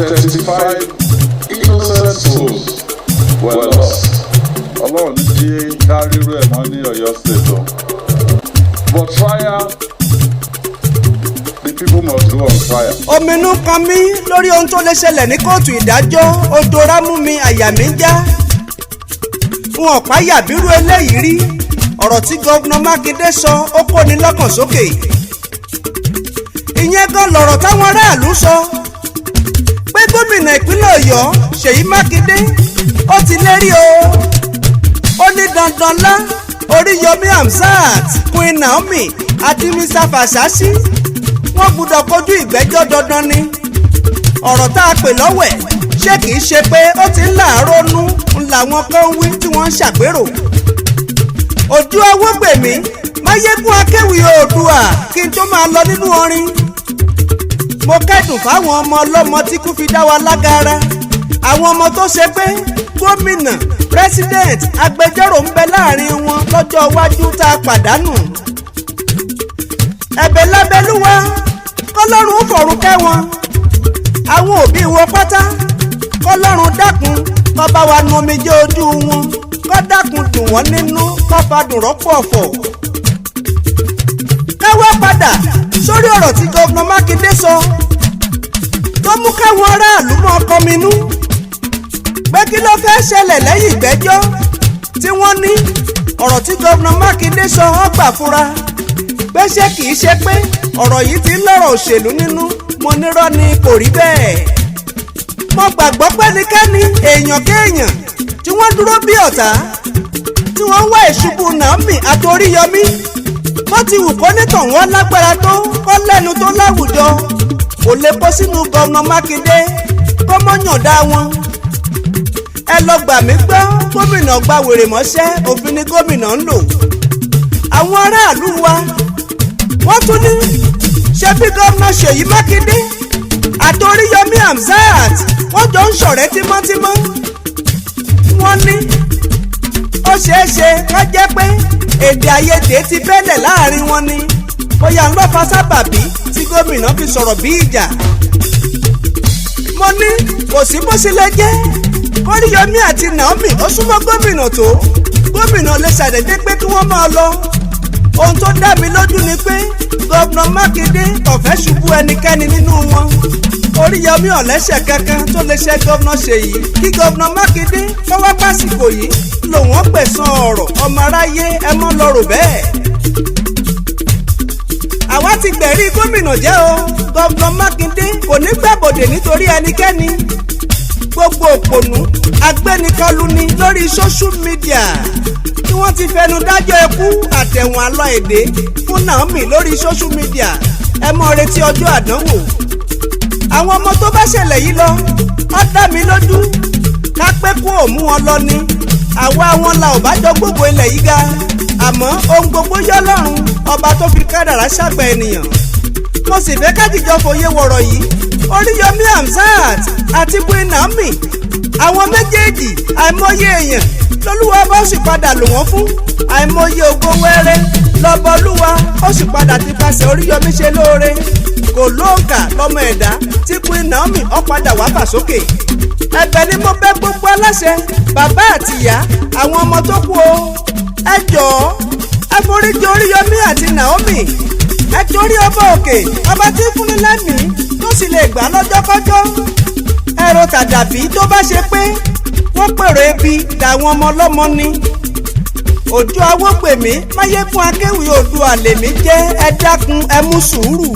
35 innocent souls were lost. Ọlọ́run ní jí dárírú ẹ̀ mọ́ ní Ọ̀yọ́ State o. But trial, the people must go on trial. Ominú kan mí lórí ohun tó lè ṣẹlẹ̀ ní kóòtù ìdájọ́, odora mú mi àyà mi já. Fún ọ̀pá yàbírú eléyìí rí, ọ̀rọ̀ tí gọ́vnà Mákindé sọ ó kóni lọ́kàn sókè. Ìyẹn gan lọ̀rọ̀ táwọn aráàlú sọ pé gómìnà ìpínlẹ̀ Ọ̀yọ́ Ṣèyí Mákindé ó ti lérí o. Ó ní dandan lá Oríyọmí Hamzat, Queen Naomi àti Mr. Fasasi wọ́n gbọ́dọ̀ kojú ìgbẹ́jọ́ dandan ni. Ọ̀rọ̀ tá a pè lọ́wẹ̀ ṣé kìí ṣe pé ó ti ń láàárọ̀ nú làwọn kan wí tí wọ́n ń ṣàpérò. Òjó Awógbèmí máyégún akéwì Oòduà kí n tó máa lọ nínú orin. Mo kẹ́dùn fáwọn ọmọ ọlọ́mọ tí kú fi dá wa lágara. Àwọn ọmọ tó ṣe pé gómìnà, president, agbẹjọ́rò ń bẹ láàrin wọn lọ́jọ́ iwájú tá a pàdánù. Ẹ̀bẹ̀ lábẹ́lúwa kọ́lọ́run ó fọ̀run kẹ́ wọn. Àwọn òbí wọn pátá kọ́lọ́run dákun kó bá wa nu omijé ojú wọn, kó dákun dùn wọ́n nínú, kó fadùn rọ́pò ọ̀fọ̀. Ká wá padà sórí ọ̀rọ̀ tí gọ́vnà Mákindé sọ tó mú káwọn aráàlú mọ́ kọminú pé kí ló fẹ́ ṣẹlẹ̀ lẹ́yìn ìgbẹ́jọ́ tí wọ́n ní ọ̀rọ̀ tí gọ́vnà Mákindé sọ ọgbà fúra pé ṣé kìí ṣe pé ọ̀rọ̀ yìí ti ń lọ́rọ̀ òṣèlú nínú. Mo nírọ́ ni kò rí bẹ́ẹ̀. Mo gbàgbọ́ pẹ́nikẹ́ni èèyàn kéèyàn tí wọ́n dúró bí ọ̀tá tí wọ́n wá ìṣubú Naomi àti Oríyọmí bó ti wù kó nítàn wọ́n lágbára tó kọ́ lẹ́nu tó láwùjọ kò lè bọ́ sínú gọ́vnà Mákindé kó mọ́yàndá wọn. Ẹ lọ gbà mí gbọ́, gómìnà gba wèrè mọ́ṣẹ́, òfin ni gómìnà ń lò. Àwọn aráàlú wa wọ́n tún ní ṣe bí gọ́vnà Ṣèyí Mákindé àti Oríyọmí Hamzat wọ́n jọ ń ṣọ̀rẹ́ tímọ́tímọ́. Wọ́n ní ó ṣeé ṣe ká jẹ́ pé èdè àìyedè ti bẹ́lẹ̀ láàrin wọn ni bóyá ń lọ́ fa sábàbí tí gómìnà fi sọ̀rọ̀ bí ìjà. Mo ní kò sí bó ṣe lè jẹ́ Oríyọmí àti Naomi ó súnmọ́ gómìnà tó gómìnà lè ṣàdédé pé kí wọ́n máa lọ. Ohun tó dá mi lójú ni pé gọ́vnà Mákindé kò fẹ́ ṣubú ẹnikẹ́ni nínú wọn. Oríyọmí ọ̀lẹ́ṣẹ̀ kankan tó lè ṣe gọ́vnà Ṣèyí kí gọ́vnà Mákindé fọwọ́ pàṣípò yìí lòun ó pẹ̀sán ọ̀rọ̀ ọmọ aráyé ẹ mọ́ lọ́rọ̀ bẹ́ẹ̀. Àwa ti gbẹ̀rí gómìnà jẹ́ o. Gọ́vnà Mákindé kò ní gbàbọ̀dè nítorí ẹnikẹ́ni. Gbogbo òpònú agbẹ́nikọ́lu ni lórí social media tí wọ́n ti fẹnu dájọ́ ikú àtẹ̀wọ̀n àlọ́ èdè fún Naomi lórí social media. Ẹ mọ́ retí ọjọ́ àdánwò. Àwọn ọmọ tó bá ṣẹlẹ̀ yìí lọ ó dá mi lójú ká pé kó ò mú wọn lọ ni. Àwa wọn la ò bá jọ gbogbo ilẹ̀ yìí ga. Àmọ́ ohun gbogbo yọ lọ́rùn ọba tó fi kádàrá ṣàgbà ènìyàn. Mo sì fẹ́ kájíjọ fòye wọ̀rọ̀ yìí. Oríyọmí Hamzat àti Queen Naomi àwọn méjèèjì àìmọye èèyàn lọ́lúwa bá sì padà lò wọ́n fún. Àìmọye ògo wẹ́rẹ́ lọ́bọ̀lúwa ó sì padà ti pàṣẹ Oríyọmí ṣe lóore. Kò lóǹkà lọ́mọ ẹ̀dá tí Queen Naomi ó padà wá fà sókè. Ẹ̀bẹ̀ ni mo bẹ̀ gbogbo aláṣẹ, bàbá àti ìyá àwọn ọmọ tó kú o. Ẹ jọ̀ọ́ ẹ foríjì Oríyọmí àti Naomi. Ẹ torí ọba òkè ọba tí ń fúnni lẹ́mìí tó sì lè gbà lọ́jọ́kọ́jọ́. Ẹ̀rọ tàdàbí tó bá ṣe pé wọ́n pèrò ebi dàwọn ọmọ ọlọ́mọ ni. Òjó Awógbèmí máyégún akéwì Oòduà lèmi jẹ́, ẹ dákun ẹ mú sùúrù.